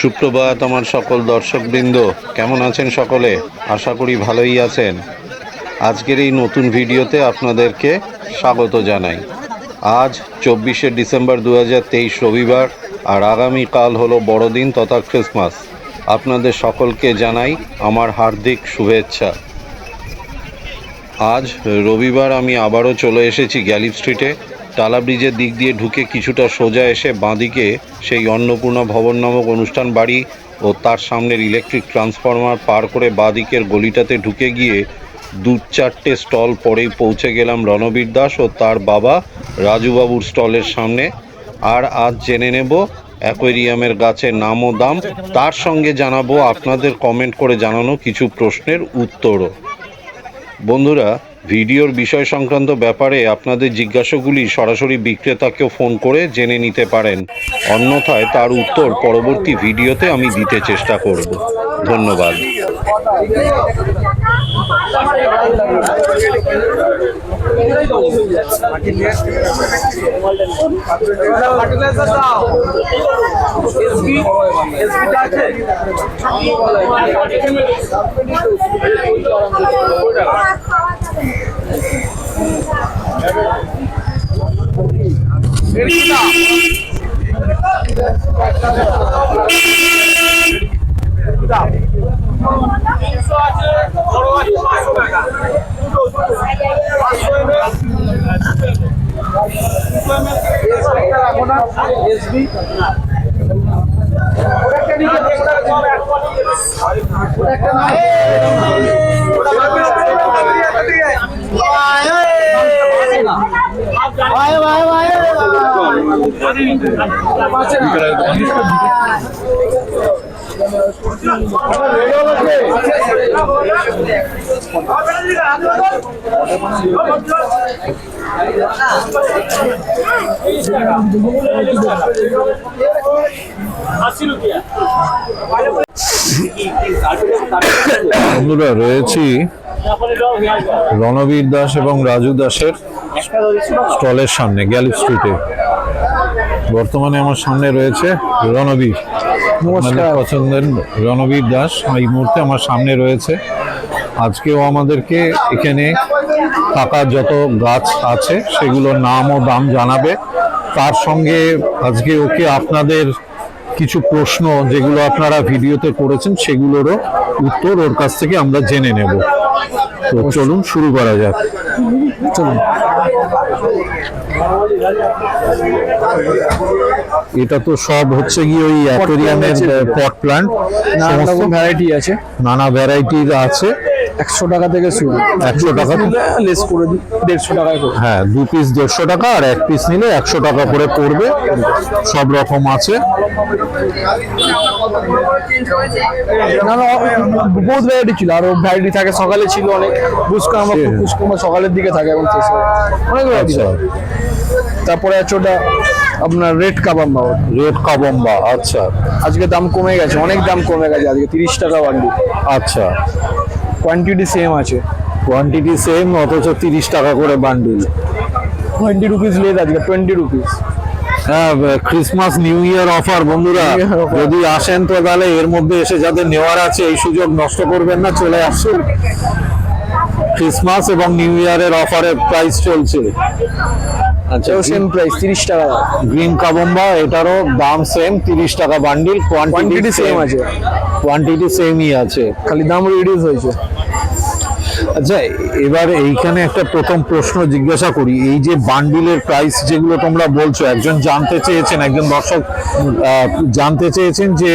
সুপ্রভাত আমার সকল দর্শকবৃন্দ, কেমন আছেন সকলে? আশা করি ভালোই আছেন। আজকের এই নতুন ভিডিওতে আপনাদেরকে স্বাগত জানাই। আজ 24শে ডিসেম্বর 2023 রবিবার, আর আগামীকাল হলো বড়দিন তথা ক্রিসমাস। আপনাদের সকলকে জানাই আমার হার্দিক শুভেচ্ছা। আজ রবিবার আমি আবারও চলে এসেছি গ্যালিপ স্ট্রিটে। টালা ব্রিজের দিক দিয়ে ঢুকে কিছুটা সোজা এসে বাঁদিকে সেই অন্নপূর্ণা ভবন নামক অনুষ্ঠান বাড়ি ও তার সামনের ইলেকট্রিক ট্রান্সফরমার পার করে বাঁদিকের গলিটাতে ঢুকে গিয়ে 2-4টে স্টল পরেই পৌঁছে গেলাম রণবীর দাস ও তার বাবা রাজুবাবুর স্টলের সামনে। আর আজ জেনে নেব অ্যাকোয়ারিয়ামের গাছের নাম ও দাম, তার সঙ্গে জানাবো আপনাদের কমেন্ট করে জানানো কিছু প্রশ্নের উত্তরও। বন্ধুরা, ভিডিওর বিষয় সংক্রান্ত ব্যাপারে আপনাদের জিজ্ঞাসাগুলি সরাসরি বিক্রেতাকেও ফোন করে জেনে নিতে পারেন, অন্যথায় তার উত্তর পরবর্তী ভিডিওতে আমি দিতে চেষ্টা করব। ধন্যবাদ। বন্ধুরা, রয়েছি রণবীর দাস এবং রাজু দাসের স্টলের সামনে গ্যালিপ স্ট্রিটে। বর্তমানে আমার সামনে রয়েছে রণবীর, আমাদের পছন্দের রণবীর দাস এই মুহূর্তে আমার সামনে রয়েছে। আজকেও আমাদেরকে এখানে থাকা যত গাছ আছে সেগুলোর নাম ও দাম জানাবে। তার সঙ্গে আজকে ওকে আপনাদের কিছু প্রশ্ন যেগুলো আপনারা ভিডিওতে করেছেন সেগুলোরও উত্তর ওর কাছ থেকে আমরা জেনে নেব। তো চলুন শুরু করা যাক। চলুন। এটা তো সব হচ্ছে কি ওই অ্যাকোয়ারিয়ামের পট প্ল্যান্ট, সমস্ত ভ্যারাইটি আছে, নানা ভ্যারাইটির আছে। 100 টাকা থেকে শুরু। 100 টাকা লেস করে দিই, 150 টাকায় করে। হ্যাঁ, 2 পিস 150 টাকা আর 1 পিস নিলে 100 টাকা করে পড়বে। সব রকম আছে। না না, বহুত ভ্যারাইটি ছিল, আরো ভ্যারাইটি থাকে। সকালে ছিল অনেক বুসকা, আমরা বুসকা সকালের দিকে থাকে এবং শেষ হয় অনেক ভ্যারাইটি। তারপরে আছে ওটা আপনার রেড কাবাম্বা। রেড কাবাম্বা, আচ্ছা। আজকে দাম কমে গেছে, অনেক দাম কমে গেছে, আজকে 30 টাকা বান্ডিল। আচ্ছা, কোয়ান্টিটি সেম আছে, কোয়ান্টিটি সেম, অথচ 30 টাকা করে বান্ডিল। 20 রুপিস লেস, আজকে 20 রুপিস। হ্যাঁ, ক্রিসমাস নিউ ইয়ার অফার বন্ধুরা, যদি আসেন তো তাহলে এর মধ্যে এসে যাদের নেওয়ার আছে এই সুযোগ নষ্ট করবেন না, চলে আসুন। ক্রিসমাস এবং নিউ ইয়ারের অফারে প্রাইস চলছে। আচ্ছা, সেম প্রাইস 30 টাকা। গ্রিন কাবম্বা, এটারও দাম সেম, 30 টাকা বান্ডিল। কোয়ান্টিটি সেম আছে, কোয়ান্টিটি সেমই আছে, খালি দাম রিডিউস হয়েছে। আচ্ছা, এবার এইখানে একটা প্রথম প্রশ্ন জিজ্ঞাসা করি। এই যে বান্ডিলের প্রাইস যেগুলো তোমরা বলছো, একজন জানতে চেয়েছেন, একজন দর্শক জানতে চেয়েছেন যে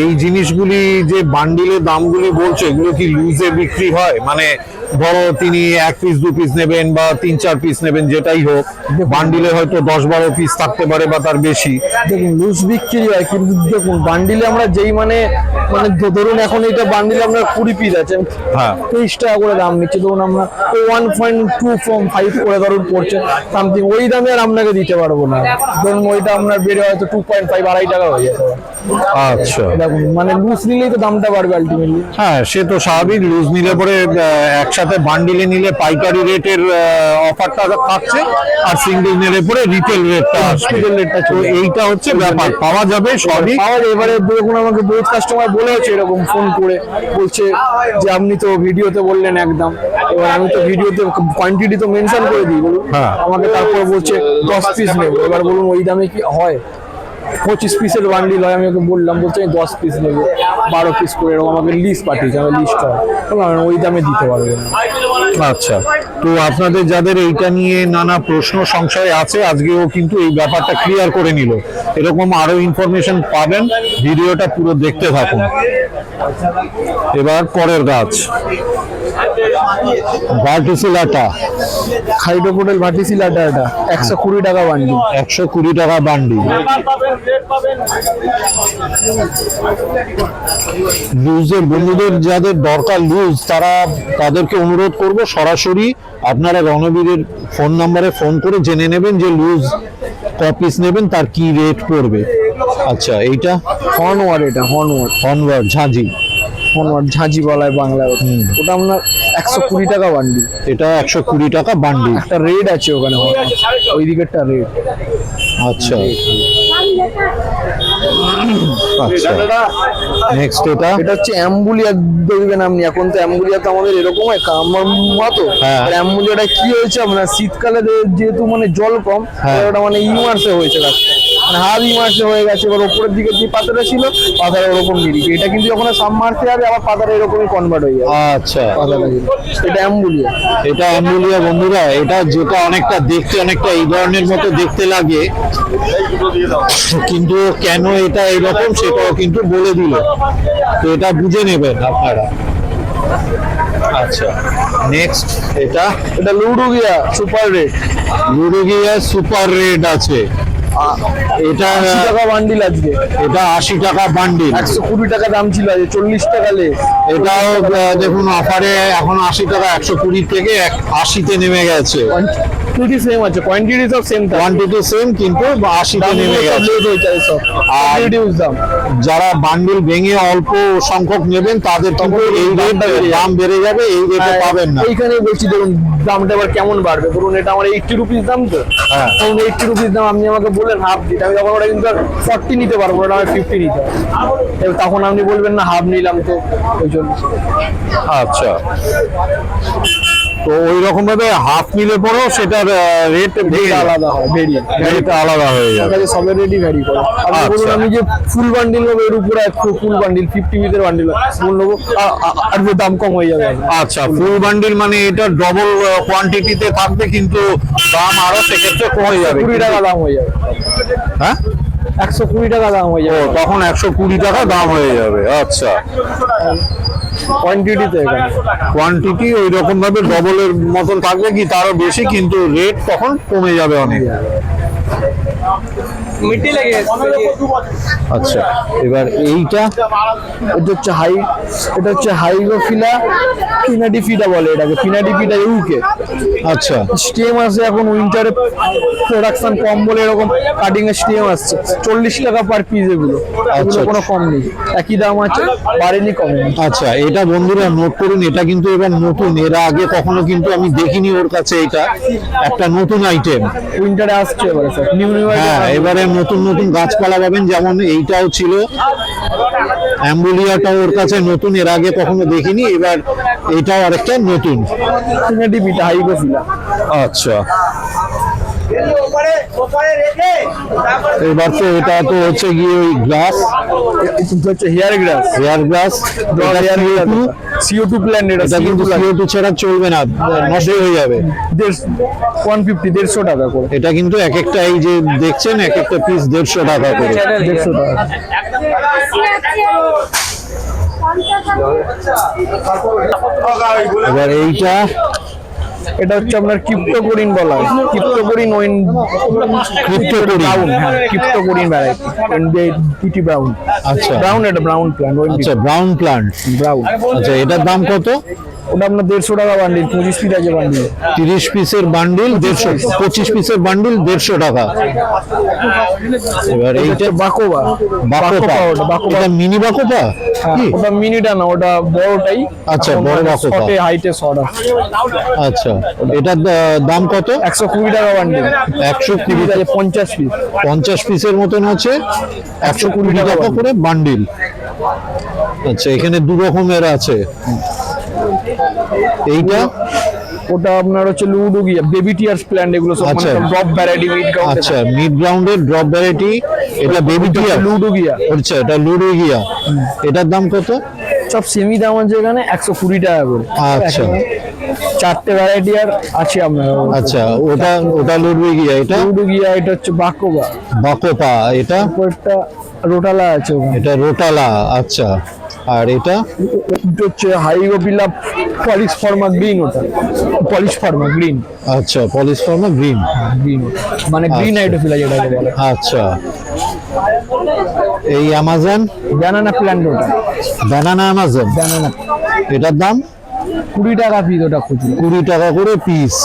এই জিনিসগুলি যে বান্ডিলের দামগুলি বলছো, এগুলো কি লুজে বিক্রি হয়? মানে ধরো তিনি 1 পিস 2 পিস নেবেন বা 3-4 পিস নেবেন, যেটাই হোক, বান্ডিলে হয়তো 10-12 পিস থাকতে পারে বা তার বেশি। দেখুন, লুজ বিক্রি হয়, কিন্তু দেখুন বান্ডিলে আমরা যেই মানে ধরুন এখন এইটা বান্ডিলে আপনার 20 পিস আছে, হ্যাঁ, 23 টাকা করে দাম নিচ্ছে। ধরুন আমরা 1.25 করে ধরুন পড়ছে সামথিং, ওই দামে আর আপনাকে দিতে পারবো না। ধরুন ওইটা আপনার বেড়ে হয়তো 2.5 2.5 টাকা হয়ে যেতে পারে। আচ্ছা, দেখুন মানে লুজ নিলেই তো দামটা বাড়বে আলটিমেটলি। হ্যাঁ, সে তো স্বাভাবিক। লুজ নিলে পরে একসাথে বান্ডিলে নিলে পাইকারি রেটের অফারটা থাকছে, আর সিঙ্গেল নিলে পরে রিটেল রেটটা আসবে। তো এইটা হচ্ছে ব্যাপার, পাওয়া যাবে সবই। আর এবারে দেখুন আমাকে বহুত কাস্টমার বলেছে এরকম ফোন করে, বলছে যে আপনি তো ভিডিওতে বললেন একদম, এবার আমি তো ভিডিওতে কোয়ান্টিটি তো মেনশন করে দিই, বলুন হ্যাঁ। আমাকে তারপর বলছে 10 পিস নেবো, এবার বলুন ওই দামে কি হয়? 25 পিসের বান্ডিল হয়, আমি ওকে বললাম, বলছে আমি 10 পিস নেবো, 12 পিস করে, এরকম আমাকে লিস্ট পাঠিয়েছে, আমি লিস্ট হয় বললাম ওই দামে দিতে পারবো না। আচ্ছা, তো আপনাদের যাদের এইটা নিয়ে নানা প্রশ্ন সংশয় আছে, আজকেও কিন্তু এই ব্যাপারটা ক্লিয়ার করে নিল। এরকম আরো ইনফরমেশন পাবেন, ভিডিওটা পুরো দেখতে থাকুন। এবার পরের গাছ, ভার্টিসিলাটা, হাইড্রোপোটেল ভার্টিসিল আটা, এটা 120 টাকা বান্ডিল। 120 টাকা বান্ডিল। লুজের বন্ধুদের যাদের দরকার লুজ, তাদেরকে অনুরোধ করব সরাসরি আপনারা রণবীরের ফোন নাম্বারে ফোন করে জেনে নেবেন যে লুজ কপিস নেবেন তার কি রেট পড়বে। আচ্ছা, এইটা হর্নওয়ার, এটা হর্নওয়ার, হর্নওয়ার ঝাঁঝি, হর্নওয়ার ঝাঁঝি বলায় বাংলায় ওটা। ওটা আপনার 120 টাকা বান্ডিল। এটা 120 টাকা বান্ডিল। একটা রেড আছে ওখানে, ওই দিকেরটা রেড। আচ্ছা আচ্ছা, নেক্সট এটা হচ্ছে অ্যাম্বুলিয়া, দেখবেন আপনি এখন তো অ্যাম্বুলিয়া তো আমাদের এরকম হয় আমার মতো। হ্যাঁ। অ্যাম্বুলিয়াটা কি হয়েছে আপনার শীতকালে যেহেতু মানে জল কম, হ্যাঁ। ওটা মানে ইমার্সে হয়েছে গাছটা, মানে হাফ ইমার্সে হয়ে গেছে। এবার ওপরের দিকে যে পাতাটা ছিল পাতাটা ওরকম নিরিখে, এটা কিন্তু যখন সাবমার্সে যাবে আবার পাতাটা এরকমই কনভার্ট হয়ে যাবে আচ্ছা, পাতাটা কিন্তু। এটা অ্যাম্বুলিয়া। এটা অ্যাম্বুলিয়া বন্ধুরা, এটা যেটা অনেকটা দেখতে অনেকটা এই ধরনের মতো দেখতে লাগে, কিন্তু কেন এটা এরকম সেটাও কিন্তু বলে দিল, তো এটা বুঝে নেবেন আপনারা। আচ্ছা, নেক্সট, এটা লুডুগিয়া সুপার রেড। লুডুগিয়া সুপার রেড আছে, এটা 80 টাকা বান্ডিল আজকে। এটা 80 টাকা বান্ডিল। 120 টাকা দাম ছিল, আজ 40 টাকা লে। এটাও দেখুন অফারে এখন 80 টাকা, 120 থেকে 80-তে নেমে গেছে। কোয়ান্টিটি সেম আছে, কোয়ান্টিটি সব সেম, কোয়ান্টিটি সেম, কিন্তু 80-তে নেমে গেছে। আর দাম যারা বান্ডিল ভেঙে অল্প সংখ্যক নেবেন তাদের কিন্তু এই রেট দাম বেড়ে যাবে, এই রেটে পাবেন না। এইখানে বলছি দেখুন দামটা এবার কেমন বাড়বে, ধরুন এটা আমার 80 রুপিস দাম, তো হ্যাঁ। তখন 80 রুপিস দাম আপনি আমাকে বললেন হাফ দিতে, আমি তখন ওটা কিন্তু 40 নিতে পারবো, ওটা আমি 50 নিতে হবে। এবার তখন আপনি বলবেন না হাফ নিলাম, তো ওই জন্য। আচ্ছা, তো ওই রকম ভাবে হাফ নিলে পরেও সেটার রেট আলাদা হয়, ভেরিয়ে রেট আলাদা হয়ে যাবে। সবের রেডি ভ্যারি করে। আপনি বলুন আমি যে ফুল বান্ডিল নেবো, এর উপরে ফুল বান্ডিল 50 পিসের বান্ডিল ফুল নেবো, আর দাম কম হয়ে যাবে। আচ্ছা, ফুল বান্ডিল মানে এটা ডবল কোয়ান্টিটিতে থাকবে, কিন্তু দাম আরো সেক্ষেত্রে কমে যাবে। 20 টাকা দাম হয়ে যাবে। হ্যাঁ, 120 টাকা দাম হয়ে যাবে, তখন 120 টাকা দাম হয়ে যাবে। আচ্ছা, কোয়ান্টিটিতে কোয়ান্টিটি ওই রকম ভাবে ডবলের মতন থাকবে কি তারও বেশি, কিন্তু রেট তখন কমে যাবে অনেক। আচ্ছা, এবার এইটা এটা হচ্ছে হাইগ্রোফিলা পিনাডিফিডা বলে এটাকে, পিনাডিফিডা ইউকে। আচ্ছা, স্টেম আছে এখন উইন্টারে প্রোডাকশন কম বলে এরকম কাটিং এর স্টেম আসছে, 40 টাকা পার পিস। এগুলো কোনো কম নেই, একই দাম আছে, বাড়েনি কমেনি। আচ্ছা, এটা বন্ধুরা নোট করুন, এটা কিন্তু এবার নতুন, এর আগে কখনো কিন্তু আমি দেখিনি ওর কাছে, এটা একটা নতুন আইটেম। উইন্টারে আসছে এবারে স্যার, নিউ হ্যাঁ, এবারে নতুন নতুন গাছপালা পাবেন, যেমন এইটাও ছিল, অ্যাম্বুলিয়াটাও ওর কাছে নতুন, এর আগে কখনো দেখিনি, এবার এটাও আরেকটা নতুন পিনাডিফিডা হাইগ্রোফিলা। আচ্ছা, এবার তো এটা তো হচ্ছে গিয়ে ওই গ্লাস, হচ্ছে হেয়ার গ্রাস, CO2 প্ল্যান্ট। এটা কিন্তু CO2 ছাড়া চলবে না, নষ্ট হয়ে যাবে। 150 টাকা করে। এটা কিন্তু এক একটা, এই যে দেখছেন এক একটা পিস 150 টাকা করে। 150 টাকা। এবার এইটা, এটা হচ্ছে আপনার ক্রিপ্টোকোরিন বলা হয়, ক্রিপ্টোকোরিন ব্রাউন। হ্যাঁ, ক্রিপ্টোকোরিন ভ্যারাইটি, পিটি ব্রাউন। আচ্ছা, ব্রাউন, এটা ব্রাউন প্ল্যান্ট। আচ্ছা, ব্রাউন প্লান্ট, ব্রাউন। আচ্ছা, এটার দাম কত? ওটা আপনার 150 টাকা বান্ডিল, 25 পিস আছে বান্ডিল। 30 পিসের বান্ডিল 150, 25 পিসের বান্ডিল 150 টাকা। এবার এইটা বাকোবা, বাকোপা, ওটা বাকোবা। এটা মিনি বাকোপা কি? ওটা মিনিটা না, ওটা বড়টাই। আচ্ছা, বড় বাকোপা। শর্টে হাইটে শর্ট আছে। আচ্ছা, এটার দাম কত? 120 টাকা বান্ডিল। 120 আছে 50 পিস। 50 পিসের মতন আছে, 120 টাকা করে বান্ডিল। আচ্ছা, এখানে দু রকমের আছে। এইটা ওটা আপনার হচ্ছে লুডো গিয়া, বেবি টিয়ার্স প্ল্যান্ট, এগুলো সব আচ্ছা। মানে ড্রপ ভ্যারাইটি মিড গ্রাউন্ড। আচ্ছা, মিড গ্রাউন্ডের ড্রপ ভ্যারাইটি, এটা বেবি টিয়ার লুডো গিয়া। আচ্ছা, এটা লুডো গিয়া। এটার দাম কত? সব সেমি দাম আছে এখানে 120 টাকা করে। আচ্ছা। এখানে 4টে ভ্যারাইটি আর আছে আপনার। আচ্ছা, ওটা লুডো গিয়া। এটা লুডো গিয়া, এটা হচ্ছে বাকোবা। বাকোপা। এটা একটা রোটালা আছে ওখানে। এটা রোটালা। আচ্ছা, আর এটা এটা হচ্ছে হাইগোপিলা পলিশ ফর্মা গ্রিন, ওটা পলিশ ফর্মা গ্রিন। আচ্ছা, পলিশ ফর্মা গ্রিন। গ্রিন মানে গ্রিন আচ্ছা। হাইড্রোফিলা যেটাকে বলে। আচ্ছা, এই অ্যামাজন ব্যানানা প্ল্যান্ট, ওটা ব্যানানা অ্যামাজন, ব্যানানা। এটার দাম 20 টাকা পিস ওটা খুচরো। 20 টাকা করে পিস।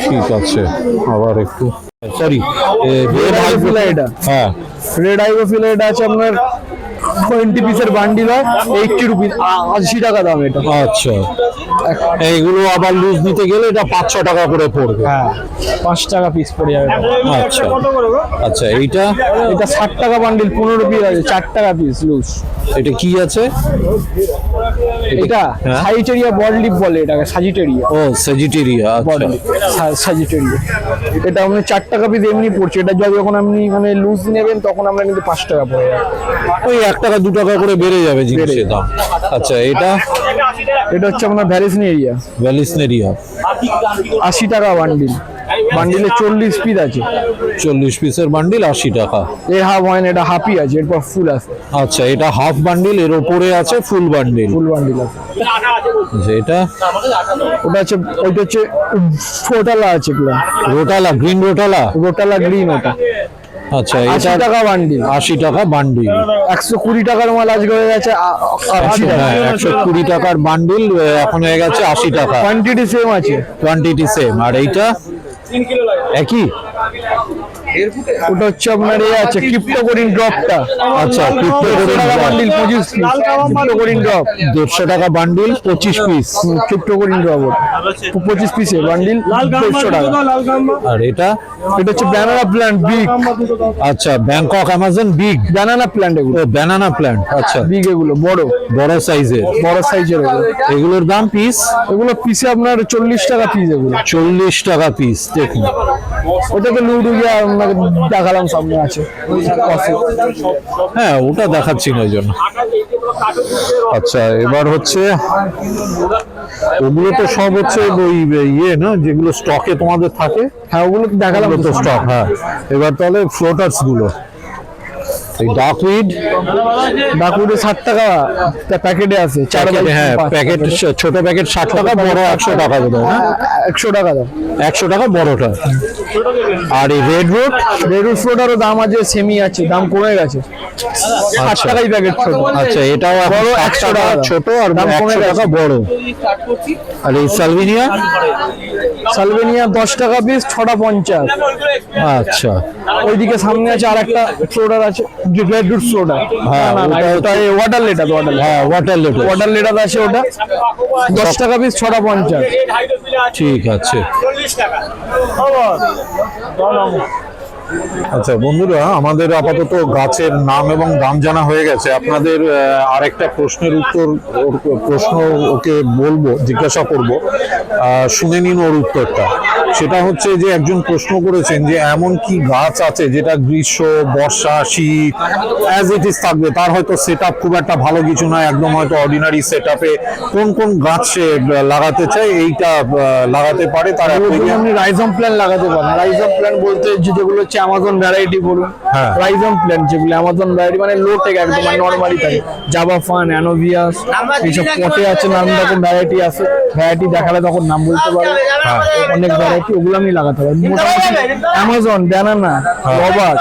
ঠিক আছে, আবার একটু সরি, রেড হাইগোফিলা এটা। হ্যাঁ, রেড হাইগোফিলা এটা আছে আপনার 20 পিসের বান্ডিল হয় 80 রুপিস, 80 টাকা দাম এটা। আচ্ছা, এইগুলো আবার লুজ নিতে গেলে এটা 500 টাকা করে পড়বে। হ্যাঁ, 5 টাকা পিস পড়ে যাবে। আচ্ছা আচ্ছা, এইটা এটা 60 টাকা বান্ডিল, 15 পিস আছে, 4 টাকা পিস লুজ। এটা কি আছে? এটা হ্যাঁ। সাজিটেরিয়া বডলিপ বলে এটাকে, সাজিটেরিয়া ও সেজিটেরিয়া। আচ্ছা, বডলিপ, সাজিটেরিয়া। এটা আপনি 4 টাকা পিস এমনি পড়ছে। এটা যখন আপনি মানে লুজ নেবেন তখন আমরা কিন্তু 5 টাকা পড়ে যাবে। ওই 1 টাকা 2 টাকা করে বেড়ে যাবে জিনিসের দাম। আচ্ছা, এটা এটা হচ্ছে আপনার ভ্যালিসনেরিয়া, ভ্যালিসনেরিয়া। 80 টাকা বান্ডিল। বান্ডিলে 40 পিস আছে। 40 পিসের বান্ডিল 80 টাকা। এর হাফ হয় না, এটা হাফই আছে, এরপর ফুল আছে। আচ্ছা, এটা হাফ বান্ডিল, এর উপরে আছে ফুল বান্ডিল। ফুল বান্ডিল আছে। আচ্ছা, এটা ওটা হচ্ছে, ওইটা হচ্ছে রোটালা আছে, রোটালা, গ্রিন রোটালা। রোটালা গ্রিন ওটা। আচ্ছা, 80 এটা টাকা বান্ডিল। 80 টাকা বান্ডিল। 120 টাকার মাল আজকে হয়ে গেছে 80 টাকা। হ্যাঁ, 120 টাকার বান্ডিল এখন হয়ে গেছে 80 টাকা। কোয়ান্টিটি সেম আছে। Quantity same. আর এইটা একই? ওটা হচ্ছে আপনার এ আছে ক্রিপ্টোকোরিন ড্রপটা। আচ্ছা, 150 টাকা বান্ডিল, 25 পিস ক্রিপ্টোকোরিন ড্রপ। 150 টাকা বান্ডিল, 25 পিস। ক্রিপ্টোকোরিন ড্রপ 25 পিসের বান্ডিল 150 টাকা। আর এটা হচ্ছে ব্যানানা প্ল্যান্ট বিগ। আচ্ছা, Bangkok Amazon big banana plant, এগুলো ব্যানানা প্ল্যান্ট। আচ্ছা, বিগ, এগুলো বড় বড় সাইজের। বড় সাইজের। এগুলোর দাম পিস? এগুলো পিসে আপনার 40 টাকা পিস। এগুলো 40 টাকা পিস। দেখুন, ওটাকে লুডু গিয়ে আপনাকে দেখালাম, সামনে আছে। হ্যাঁ, ওটা দেখাচ্ছি না ওই জন্য। আচ্ছা, এবার হচ্ছে ওগুলো তো সব হচ্ছে ওই ইয়ে না, যেগুলো স্টকে তোমাদের থাকে। হ্যাঁ, ওগুলো দেখালাম তো স্টক। হ্যাঁ, এবার তাহলে ফ্লোটার্স গুলো, এই ডাকউইড। ডাকুডে 60 টাকা প্যাকেটে আছে, 4 বাই হ্যাঁ, 5 প্যাকেট, ছোট প্যাকেট 60 টাকা, বড় 100 টাকা বোধ হয়। 100 টাকা দাম। 100 টাকা বড়টা। আর এই রেড রুট, রেড ফ্লোটারও দাম আছে, সেমি আছে, দাম কমে গেছে। 60 টাকাই প্যাকেট ছোট। আচ্ছা, এটাও বড় 100 100 টাকা টাকা ছোট, আর দাম কমে 100 টাকা গেছে। বড়। আর এই সালভিনিয়া, সালভেনিয়া 10 টাকা পিস, 6টা 50। আচ্ছা, ওইদিকে সামনে আছে আরেকটা ফ্লোটার আছে, রেড রুট ফ্লোটার। হ্যাঁ, ওটা ওয়াটার লেটার, হ্যাঁ, ওয়াটার লেটার। ওয়াটার লেটার আছে, ওটা 10 টাকা পিস, 6টা 50। ঠিক আছে। আচ্ছা বন্ধুরা, আমাদের আপাতত গাছের নাম এবং দাম জানা হয়ে গেছে। আপনাদের আরেকটা প্রশ্নের উত্তর, প্রশ্ন ওকে বলবো, জিজ্ঞাসা করব, শুনে নিন ওর উত্তরটা। সেটা হচ্ছে যে একজন প্রশ্ন করেছেন যে এমন কি গাছ আছে যেটা গ্রীষ্ম, বর্ষা, শীত অ্যাজ ইট ইজ থাকবে, তার হয়তো সেটআপ খুব একটা ভালো কিছু নয়, একদম হয়তো অর্ডিনারি সেটআপে কোন কোন গাছ সে লাগাতে চায়, এইটা লাগাতে পারে। তার আপনি রাইজম প্ল্যান লাগাতে পারেন। রাইজম প্ল্যান বলতে যেগুলো হচ্ছে অ্যামাজন ভ্যারাইটি বলুন। হ্যাঁ। রাইজম প্ল্যান যেগুলো অ্যামাজন ভ্যারাইটি মানে লো টেক, একদম নরমালি থাকে। জাভা ফান, অ্যানোভিয়াস, এইসব পটে আছে, নানান রকম ভ্যারাইটি আছে। ভ্যারাইটি দেখালে তখন নাম বলতে পারবে। অনেক ভ্যারাইটি কি ওগুলো আপনি লাগাতে পারেন। মোটামুটি অ্যামাজন, ব্যানানা, রবার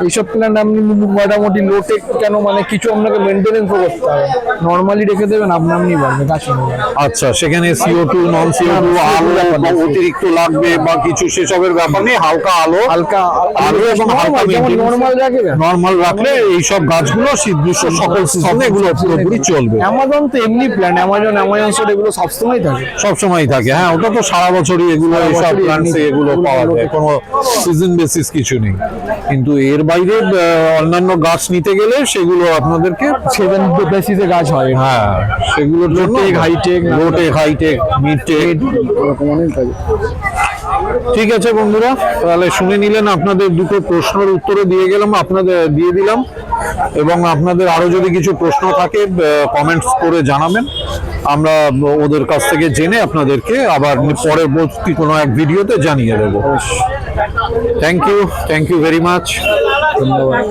এইসব প্ল্যান্ট আপনি মোটামুটি লো টেক কেন, মানে কিছু আপনাকে মেনটেনেন্সও করতে হবে, নর্মালি রেখে দেবেন আপনি বাড়বে গাছ হয়ে যাবে। আচ্ছা, সেখানে CO2 নন CO2 আলো বা অতিরিক্ত লাগবে বা কিছু সেসবের ব্যাপার নেই, হালকা আলো আলো এবং হালকা নর্মাল রাখলে এই সব গাছগুলো শীতগ্রীষ্ম সকল সিজনে এগুলো পুরোপুরি চলবে। অ্যামাজন তো এমনি প্ল্যান্ট, অ্যামাজন সেট এগুলো সবসময় থাকে, সবসময় থাকে। হ্যাঁ, ওটা তো সারা বছরই এগুলো এইসব প্ল্যান্টস এগুলো পাওয়া যায়, কোনো সিজন বেসিস কিছু নেই। কিন্তু এর বাইরে অন্যান্য গাছ নিতে গেলে সেগুলো আপনাদেরকে সেভেন বেসিসে গাছ হয়। হ্যাঁ, সেগুলোর জন্য hi tech, low-tech, hi tech, mid take এরকম অনেক থাকে। ঠিক আছে বন্ধুরা, তাহলে শুনে নিলেন, আপনাদের দুটো প্রশ্নের উত্তরও দিয়ে দিলাম, এবং আপনাদের আরো যদি কিছু প্রশ্ন থাকে কমেন্টস করে জানাবেন, আমরা ওদের কাছ থেকে জেনে আপনাদেরকে আবার পরবর্তী কোনো এক ভিডিওতে জানিয়ে দেবো। Thank you very much. ধন্যবাদ।